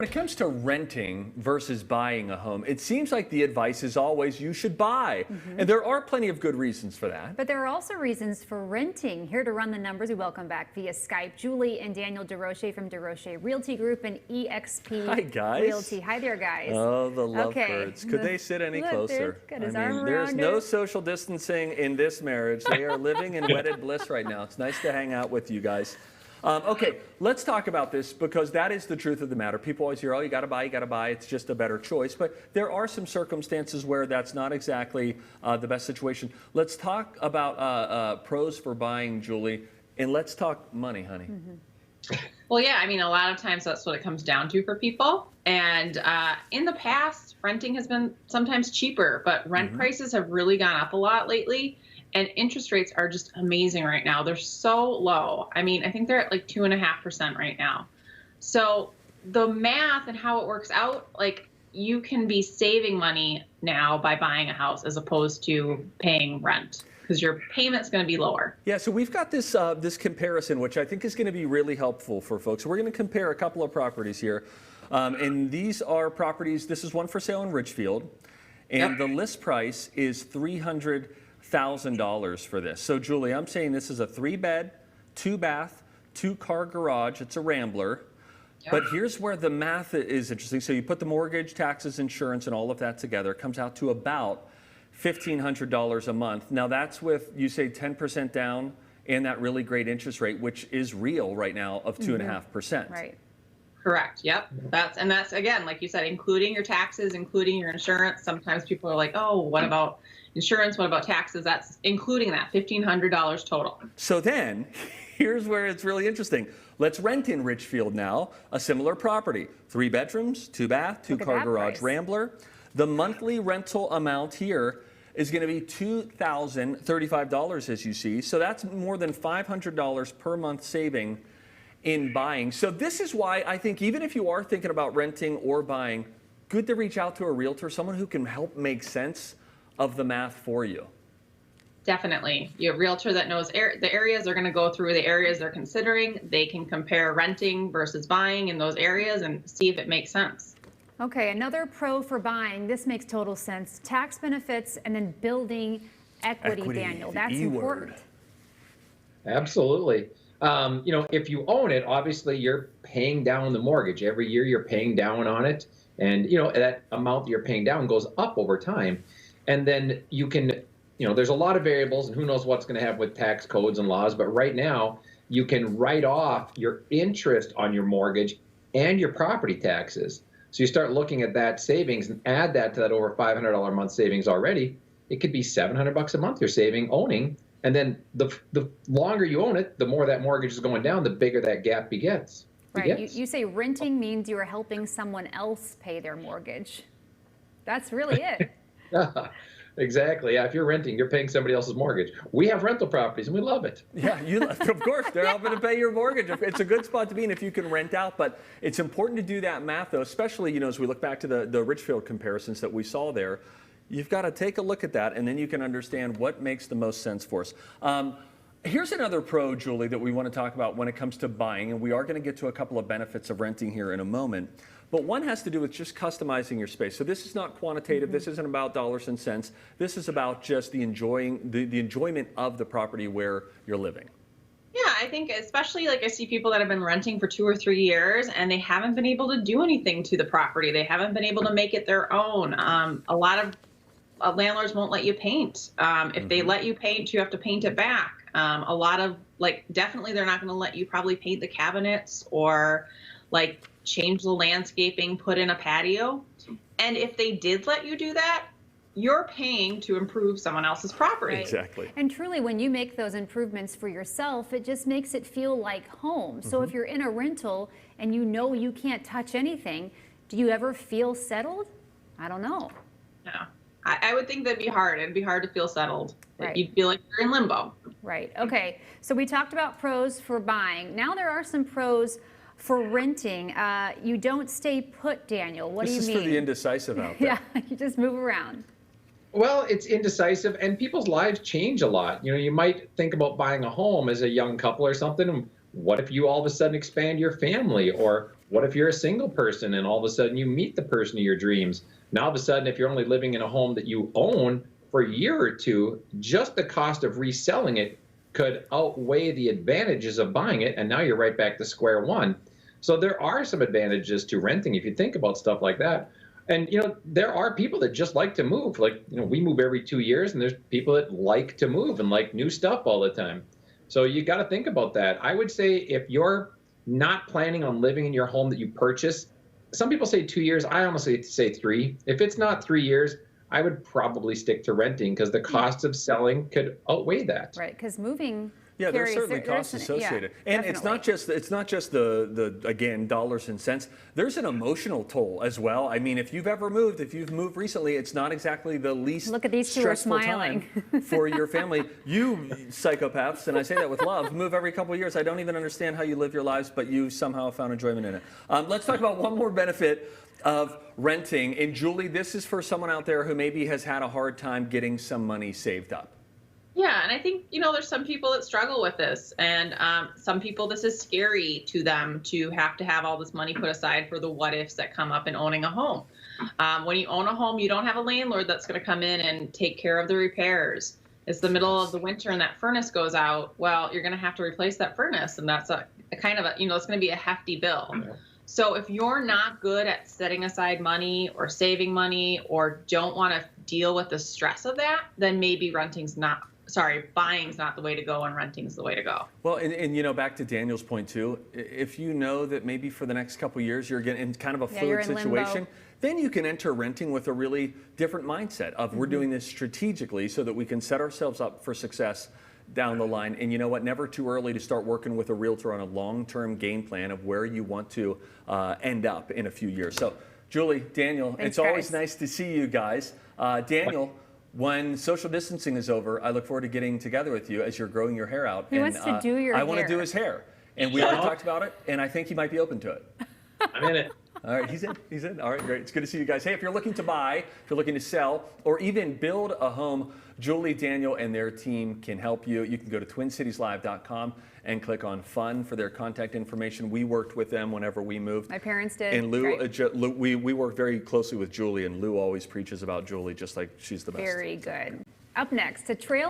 When it comes to renting versus buying a home, it seems like the advice is always you should buy. And there are plenty of good reasons for that. But there are also reasons for renting. Here to run the numbers, we welcome back via Skype Julie and Daniel Desrochers from Desrochers Realty Group and EXP Hi, guys. Realty. Hi there, guys. Oh, the lovebirds. Could they sit any closer? Got his arm there's around no her. social distancing in this marriage. They are living in wedded bliss right now. It's nice to hang out with you guys. Okay, let's talk about this because that is the truth of the matter. People always hear, oh, you got to buy. It's just a better choice. But there are some circumstances where that's not exactly the best situation. Let's talk about pros for buying, Julie, and let's talk money, honey. Well, yeah, I mean, a lot of times that's what it comes down to for people. And in the past, renting has been sometimes cheaper, but rent prices have really gone up a lot lately. And interest rates are just amazing right now. They're so low. I mean, I think they're at like 2.5% right now. So the math and how it works out, like you can be saving money now by buying a house as opposed to paying rent because your payment's going to be lower. Yeah, so we've got this this comparison, which I think is going to be really helpful for folks. We're going to compare a couple of properties here. And these are properties, this is one for sale in Richfield. And the list price is $300,000 for this. So Julie, I'm saying this is a 3-bed, 2-bath, 2-car garage. It's a Rambler. But here's where the math is interesting. So you put the mortgage, taxes, insurance, and all of that together. It comes out to about $1,500 a month. Now that's with, you say 10% down and that really great interest rate, which is real right now of 2.5%. Right. Correct. Yep. That's again, like you said, including your taxes, including your insurance. Sometimes people are like, oh, what about insurance? What about taxes? That's including that $1,500 total. So then here's where it's really interesting. Let's rent in Richfield now, a similar property, 3 bedrooms, 2-bath, 2-car garage price. Rambler. The monthly rental amount here is going to be $2,035 as you see. So that's more than $500 per month saving in buying. So this is why I think even if you are thinking about renting or buying, good to reach out to a realtor, someone who can help make sense of the math for you. Definitely. You have a realtor that knows the areas they're going to go through, the areas they're considering. They can compare renting versus buying in those areas and see if it makes sense. Okay, another pro for buying, this makes total sense. Tax benefits and then building equity, Daniel. That's important. Absolutely. You know, if you own it, obviously you're paying down the mortgage. Every year you're paying down on it. And, you know, that amount that you're paying down goes up over time. And then you can, you know, there's a lot of variables and who knows what's going to happen with tax codes and laws. But right now you can write off your interest on your mortgage and your property taxes. So you start looking at that savings and add that to that over $500 a month savings already. It could be $700 a month you're saving owning. And then the longer you own it, the more that mortgage is going down, the bigger that gap begets. Right. You say renting means you are helping someone else pay their mortgage. That's really it. Yeah, exactly. Yeah, if you're renting, you're paying somebody else's mortgage. We have rental properties and we love it. Yeah, of course, they're helping to pay your mortgage. It's a good spot to be in if you can rent out, but it's important to do that math though, especially, you know, as we look back to the Richfield comparisons that we saw there. You've got to take a look at that, and then you can understand what makes the most sense for us. Here's another pro, Julie, that we want to talk about when it comes to buying, and we are going to get to a couple of benefits of renting here in a moment. But one has to do with just customizing your space. So this is not quantitative. This isn't about dollars and cents. This is about just the enjoyment of the property where you're living. Yeah, I think especially like I see people that have been renting for 2 or 3 years and they haven't been able to do anything to the property. They haven't been able to make it their own. A lot of landlords won't let you paint. If they let you paint, you have to paint it back. A lot of definitely they're not going to let you probably paint the cabinets or like change the landscaping, put in a patio. And if they did let you do that, you're paying to improve someone else's property. Right. Exactly. And truly, when you make those improvements for yourself, it just makes it feel like home. So if you're in a rental and you know you can't touch anything, do you ever feel settled? I don't know. Yeah. I would think that'd be hard. It'd be hard to feel settled. Right. You'd feel like you're in limbo. Right. Okay. So we talked about pros for buying. Now there are some pros for renting. You don't stay put, Daniel. What do you mean? This is for the indecisive out there. Yeah, you just move around. Well, it's indecisive, and people's lives change a lot. You know, you might think about buying a home as a young couple or something. What if you all of a sudden expand your family? Or What if you're a single person and all of a sudden you meet the person of your dreams? Now, all of a sudden, if you're only living in a home that you own for a year or two, just the cost of reselling it could outweigh the advantages of buying it. And now you're right back to square one. So there are some advantages to renting if you think about stuff like that. And, there are people that just like to move. Like, we move every 2 years, and there's people that like to move and like new stuff all the time. So you got to think about that. I would say if you're not planning on living in your home that you purchase, some people say 2 years. I honestly say 3. If it's not 3 years, I would probably stick to renting because the cost of selling could outweigh that. Right, because moving. Yeah, there's certainly there's costs associated. Yeah, and it's not just the again, dollars and cents. There's an emotional toll as well. I mean, if you've moved recently, it's not exactly the least Look at these two are stressful smiling. time for your family. You psychopaths, and I say that with love, move every couple of years. I don't even understand how you live your lives, but you somehow found enjoyment in it. Let's talk about one more benefit of renting. And Julie, this is for someone out there who maybe has had a hard time getting some money saved up. Yeah, and I think, there's some people that struggle with this, and some people, this is scary to them to have all this money put aside for the what ifs that come up in owning a home. When you own a home, you don't have a landlord that's going to come in and take care of the repairs. It's the middle of the winter and that furnace goes out. Well, you're going to have to replace that furnace, and that's a kind of it's going to be a hefty bill. So if you're not good at setting aside money or saving money or don't want to deal with the stress of that, then maybe buying's not the way to go and renting's the way to go. Well, and back to Daniel's point too, if you know that maybe for the next couple of years you're getting in kind of a fluid situation, then you can enter renting with a really different mindset of we're doing this strategically so that we can set ourselves up for success down the line. And you know what, never too early to start working with a realtor on a long-term game plan of where you want to end up in a few years. So Julie, Daniel, Thanks, it's always guys. nice to see you guys. Daniel, when social distancing is over, I look forward to getting together with you as you're growing your hair out. He wants to do your I hair. want to do his hair. And we already talked about it, and I think he might be open to it. I'm in it. All right, he's in. All right, great. It's good to see you guys. Hey, if you're looking to buy, if you're looking to sell, or even build a home, Julie, Daniel, and their team can help you. You can go to twincitieslive.com and click on Fun for their contact information. We worked with them whenever we moved. My parents did. And Lou, we work very closely with Julie, and Lou always preaches about Julie just like she's the best. Very good. Up next, a trail